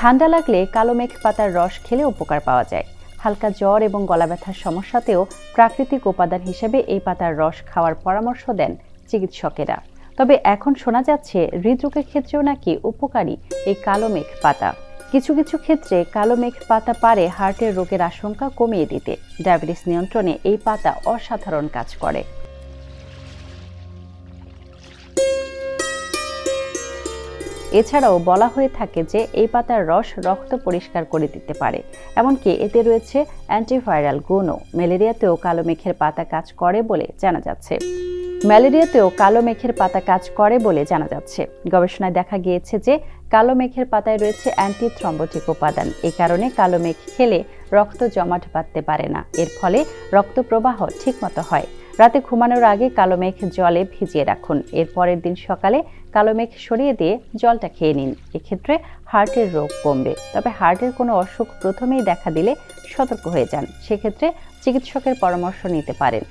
ঠান্ডা লাগলে কালো মেঘ পাতার রস খেলে উপকার পাওয়া যায়। হালকা জ্বর এবং গলা ব্যথার সমস্যাতেও প্রাকৃতিক উপাদান হিসেবে এই পাতার রস খাওয়ার পরামর্শ দেন চিকিৎসকেরা। তবে এখন শোনা যাচ্ছে হৃদরোগের ক্ষেত্রেও নাকি উপকারী এই কালো মেঘ পাতা। কিছু কিছু ক্ষেত্রে কালো মেঘ পাতা পারে হার্টের রোগের আশঙ্কা কমিয়ে দিতে। ডায়াবেটিস নিয়ন্ত্রণে এই পাতা অসাধারণ কাজ করে। এছাড়াও বলা হয়ে থাকে যে এই পাতার রস রক্ত পরিষ্কার করে দিতে পারে, এমনকি এতে রয়েছে অ্যান্টিভাইরাল গুণও। ম্যালেরিয়াতেও কালো মেঘের পাতা কাজ করে বলে জানা যাচ্ছে। গবেষণায় দেখা গিয়েছে যে কালো মেঘের পাতায় রয়েছে অ্যান্টি থ্রম্বোটিক উপাদান। এই কারণে কালো মেঘ খেলে রক্ত জমাট বাঁধতে পারে না, এর ফলে রক্ত প্রবাহ ঠিকমতো হয়। রাতে ঘুমানোর আগে কালো মেঘ জলে ভিজিয়ে রাখুন, এর পরের দিন সকালে কালো মেঘ সরিয়ে দিয়ে জলটা খেয়ে নিন। এক্ষেত্রে হার্টের রোগ কমবে। তবে হার্টের কোনো অসুখ প্রথমেই দেখা দিলে সতর্ক হয়ে যান, সেক্ষেত্রে চিকিৎসকের পরামর্শ নিতে পারেন।